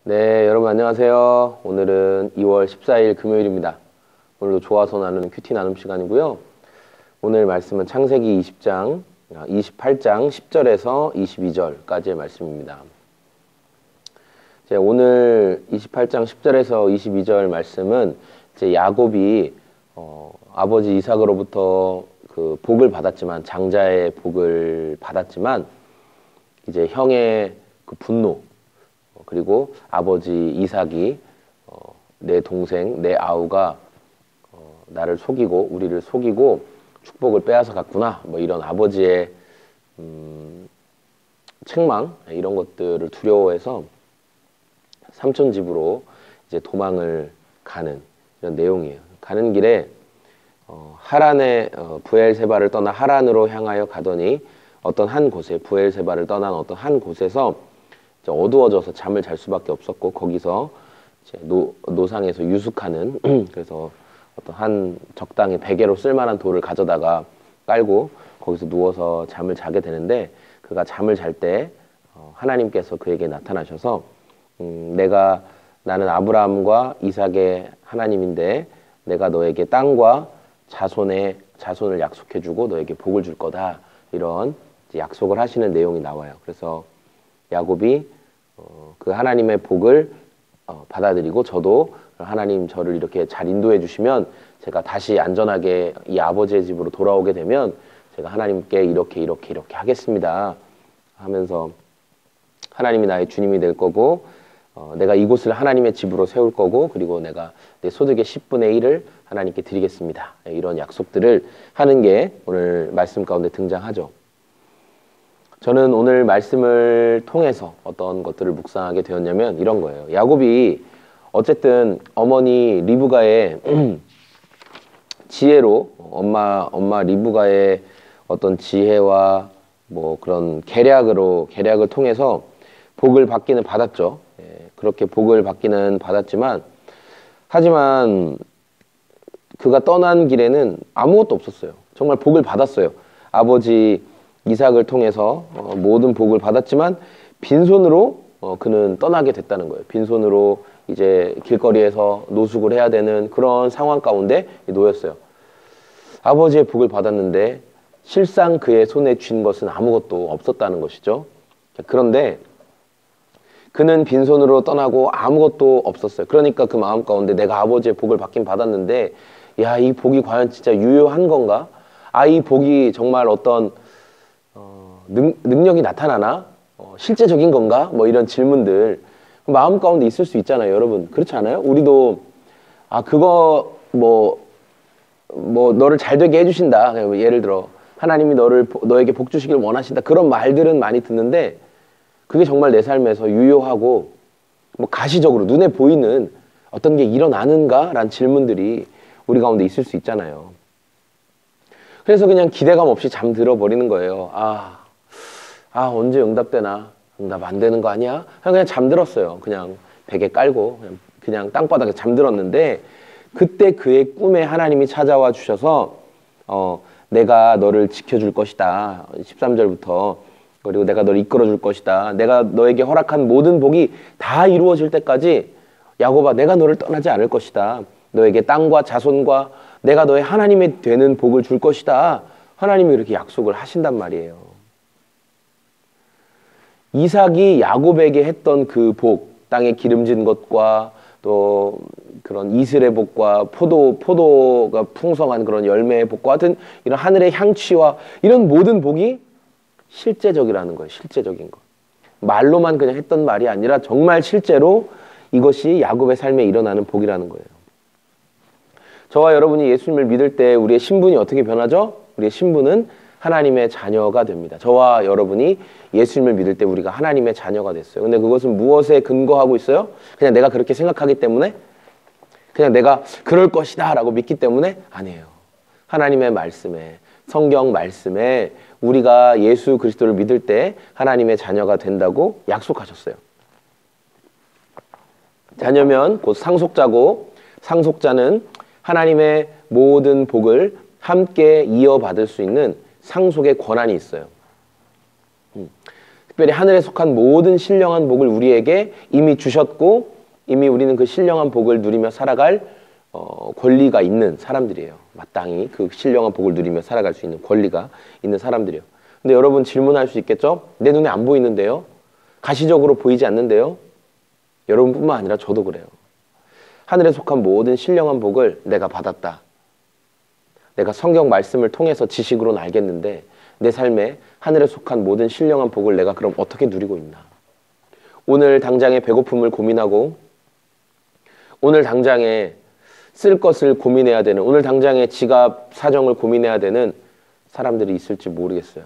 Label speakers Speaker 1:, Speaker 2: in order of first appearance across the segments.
Speaker 1: 네, 여러분 안녕하세요. 오늘은 2월 14일 금요일입니다. 오늘도 좋아서 나누는 큐티 나눔 시간이고요. 오늘 말씀은 창세기 28장 10절에서 22절까지의 말씀입니다. 오늘 28장 10절에서 22절 말씀은 야곱이 아버지 이삭으로부터 그 복을 받았지만, 장자의 복을 받았지만, 이제 형의 그 분노, 그리고 아버지 이삭이 내 동생, 내 아우가 나를 속이고 우리를 속이고 축복을 빼앗아 갔구나, 뭐 이런 아버지의 책망, 이런 것들을 두려워해서 삼촌 집으로 이제 도망을 가는 이런 내용이에요. 가는 길에 하란의 브엘세바를 떠나 하란으로 향하여 가더니 어떤 한 곳에, 브엘세바를 떠난 어떤 한 곳에서 어두워져서 잠을 잘 수밖에 없었고, 거기서 이제 노상에서 유숙하는 그래서 어떤 한 적당히 베개로 쓸만한 돌을 가져다가 깔고 거기서 누워서 잠을 자게 되는데, 그가 잠을 잘 때 하나님께서 그에게 나타나셔서 나는 아브라함과 이삭의 하나님인데 내가 너에게 땅과 자손을 약속해주고 너에게 복을 줄 거다, 이런 약속을 하시는 내용이 나와요. 그래서 야곱이 그 하나님의 복을 받아들이고, 저도 하나님 저를 이렇게 잘 인도해 주시면 제가 다시 안전하게 이 아버지의 집으로 돌아오게 되면 제가 하나님께 이렇게 하겠습니다 하면서, 하나님이 나의 주님이 될 거고, 내가 이곳을 하나님의 집으로 세울 거고, 그리고 내가 내 소득의 10분의 1을 하나님께 드리겠습니다, 이런 약속들을 하는 게 오늘 말씀 가운데 등장하죠. 저는 오늘 말씀을 통해서 어떤 것들을 묵상하게 되었냐면 이런 거예요. 야곱이 어쨌든 어머니 리브가의 지혜로, 엄마 리브가의 어떤 지혜와 뭐 그런 계략을 통해서 복을 받기는 받았죠. 그렇게 복을 받기는 받았지만, 하지만 그가 떠난 길에는 아무것도 없었어요. 정말 복을 받았어요. 아버지 이삭을 통해서 모든 복을 받았지만 빈손으로 그는 떠나게 됐다는 거예요. 빈손으로 이제 길거리에서 노숙을 해야 되는 그런 상황 가운데 놓였어요. 아버지의 복을 받았는데 실상 그의 손에 쥔 것은 아무것도 없었다는 것이죠. 그런데 그는 빈손으로 떠나고 아무것도 없었어요. 그러니까 그 마음 가운데 내가 아버지의 복을 받긴 받았는데, 야, 이 복이 과연 진짜 유효한 건가? 이 복이 정말 어떤 능력이 나타나나? 실제적인 건가? 뭐 이런 질문들 마음 가운데 있을 수 있잖아요, 여러분. 그렇지 않아요? 우리도 그거 너를 잘 되게 해주신다, 예를 들어 하나님이 너에게 복 주시길 원하신다, 그런 말들은 많이 듣는데 그게 정말 내 삶에서 유효하고 뭐 가시적으로 눈에 보이는 어떤 게 일어나는가? 라는 질문들이 우리 가운데 있을 수 있잖아요. 그래서 그냥 기대감 없이 잠들어 버리는 거예요. 언제 응답되나? 응답 안 되는 거 아니야? 그냥 잠들었어요. 그냥 베개 깔고 그냥 땅바닥에 잠들었는데, 그때 그의 꿈에 하나님이 찾아와 주셔서 내가 너를 지켜줄 것이다, 13절부터, 그리고 내가 너를 이끌어 줄 것이다, 내가 너에게 허락한 모든 복이 다 이루어질 때까지 야곱아, 내가 너를 떠나지 않을 것이다, 너에게 땅과 자손과 내가 너의 하나님이 되는 복을 줄 것이다, 하나님이 이렇게 약속을 하신단 말이에요. 이삭이 야곱에게 했던 그 복, 땅에 기름진 것과 또 그런 이슬의 복과 포도가 풍성한 그런 열매의 복과 같은 이런 하늘의 향취와 이런 모든 복이 실제적이라는 거예요. 실제적인 거. 말로만 그냥 했던 말이 아니라 정말 실제로 이것이 야곱의 삶에 일어나는 복이라는 거예요. 저와 여러분이 예수님을 믿을 때 우리의 신분이 어떻게 변하죠? 우리의 신분은 하나님의 자녀가 됩니다. 저와 여러분이 예수님을 믿을 때 우리가 하나님의 자녀가 됐어요. 근데 그것은 무엇에 근거하고 있어요? 그냥 내가 그렇게 생각하기 때문에? 그냥 내가 그럴 것이다 라고 믿기 때문에? 아니에요. 하나님의 말씀에, 성경 말씀에 우리가 예수 그리스도를 믿을 때 하나님의 자녀가 된다고 약속하셨어요. 자녀면 곧 상속자고, 상속자는 하나님의 모든 복을 함께 이어받을 수 있는 상속의 권한이 있어요. 특별히 하늘에 속한 모든 신령한 복을 우리에게 이미 주셨고 이미 우리는 그 신령한 복을 누리며 살아갈 권리가 있는 사람들이에요. 마땅히 그 신령한 복을 누리며 살아갈 수 있는 권리가 있는 사람들이에요. 근데 여러분 질문할 수 있겠죠? 내 눈에 안 보이는데요? 가시적으로 보이지 않는데요? 여러분뿐만 아니라 저도 그래요. 하늘에 속한 모든 신령한 복을 내가 받았다. 내가 성경 말씀을 통해서 지식으로는 알겠는데 내 삶에 하늘에 속한 모든 신령한 복을 내가 그럼 어떻게 누리고 있나? 오늘 당장의 배고픔을 고민하고 오늘 당장에 쓸 것을 고민해야 되는, 오늘 당장에 지갑 사정을 고민해야 되는 사람들이 있을지 모르겠어요.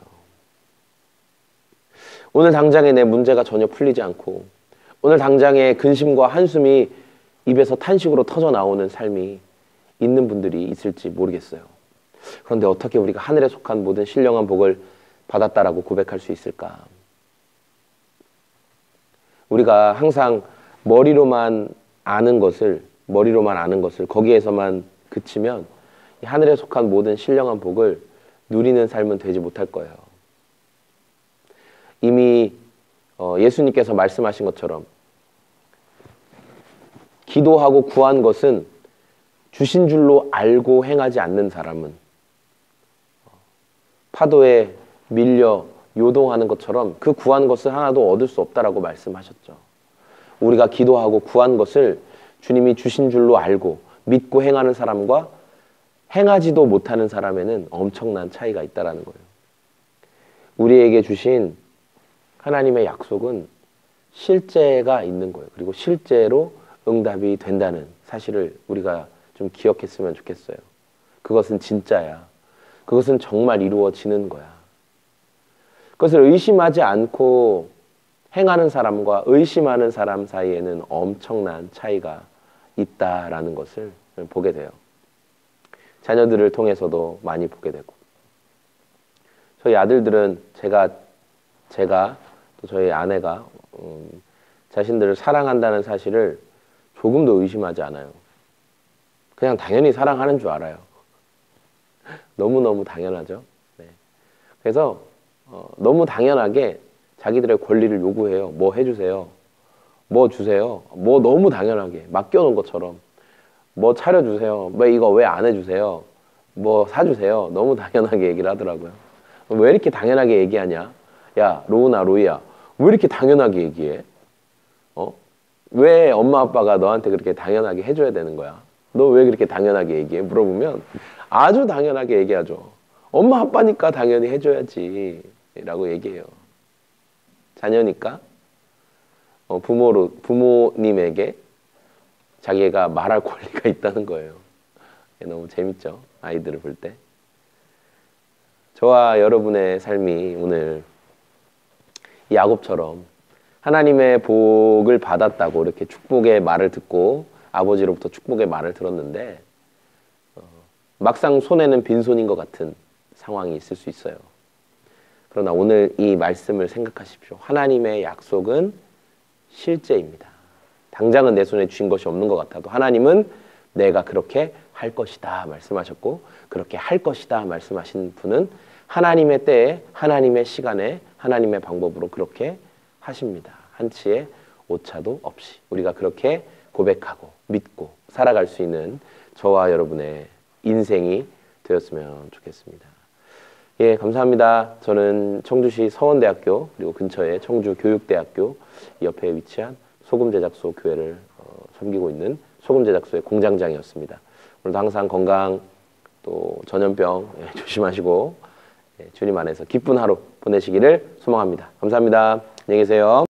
Speaker 1: 오늘 당장에 내 문제가 전혀 풀리지 않고 오늘 당장에 근심과 한숨이 입에서 탄식으로 터져 나오는 삶이 있는 분들이 있을지 모르겠어요. 그런데 어떻게 우리가 하늘에 속한 모든 신령한 복을 받았다라고 고백할 수 있을까? 우리가 항상 머리로만 아는 것을 거기에서만 그치면 이 하늘에 속한 모든 신령한 복을 누리는 삶은 되지 못할 거예요. 이미 예수님께서 말씀하신 것처럼 기도하고 구한 것은 주신 줄로 알고 행하지 않는 사람은 파도에 밀려 요동하는 것처럼 그 구한 것을 하나도 얻을 수 없다라고 말씀하셨죠. 우리가 기도하고 구한 것을 주님이 주신 줄로 알고 믿고 행하는 사람과 행하지도 못하는 사람에는 엄청난 차이가 있다는 거예요. 우리에게 주신 하나님의 약속은 실제가 있는 거예요. 그리고 실제로 응답이 된다는 사실을 우리가 좀 기억했으면 좋겠어요. 그것은 진짜야. 그것은 정말 이루어지는 거야. 그것을 의심하지 않고 행하는 사람과 의심하는 사람 사이에는 엄청난 차이가 있다라는 것을 보게 돼요. 자녀들을 통해서도 많이 보게 되고, 저희 아들들은 제가 또 저희 아내가 자신들을 사랑한다는 사실을 조금도 의심하지 않아요. 그냥 당연히 사랑하는 줄 알아요. 너무너무 당연하죠. 네. 그래서 너무 당연하게 자기들의 권리를 요구해요. 뭐 해주세요. 뭐 주세요. 뭐 너무 당연하게 맡겨놓은 것처럼 뭐 차려주세요. 왜 이거 왜 안 해주세요. 뭐 사주세요. 너무 당연하게 얘기를 하더라고요. 왜 이렇게 당연하게 얘기하냐. 야 로우나 로이야 왜 이렇게 당연하게 얘기해? 왜 엄마 아빠가 너한테 그렇게 당연하게 해줘야 되는 거야? 너 왜 그렇게 당연하게 얘기해? 물어보면 아주 당연하게 얘기하죠. 엄마 아빠니까 당연히 해줘야지 라고 얘기해요. 자녀니까 부모님에게 자기가 말할 권리가 있다는 거예요. 너무 재밌죠? 아이들을 볼 때. 저와 여러분의 삶이 오늘 야곱처럼 하나님의 복을 받았다고 이렇게 축복의 말을 듣고 아버지로부터 축복의 말을 들었는데 막상 손에는 빈손인 것 같은 상황이 있을 수 있어요. 그러나 오늘 이 말씀을 생각하십시오. 하나님의 약속은 실제입니다. 당장은 내 손에 쥔 것이 없는 것 같아도 하나님은 내가 그렇게 할 것이다 말씀하셨고, 그렇게 할 것이다 말씀하신 분은 하나님의 때에 하나님의 시간에 하나님의 방법으로 그렇게 하십니다. 한치의 오차도 없이 우리가 그렇게 고백하고 믿고 살아갈 수 있는 저와 여러분의 인생이 되었으면 좋겠습니다. 예, 감사합니다. 저는 청주시 서원대학교 그리고 근처에 청주교육대학교 옆에 위치한 소금제작소 교회를 섬기고 있는 소금제작소의 공장장이었습니다. 오늘도 항상 건강 또 전염병 조심하시고 주님 안에서 기쁜 하루 보내시기를 소망합니다. 감사합니다. 안녕히 계세요.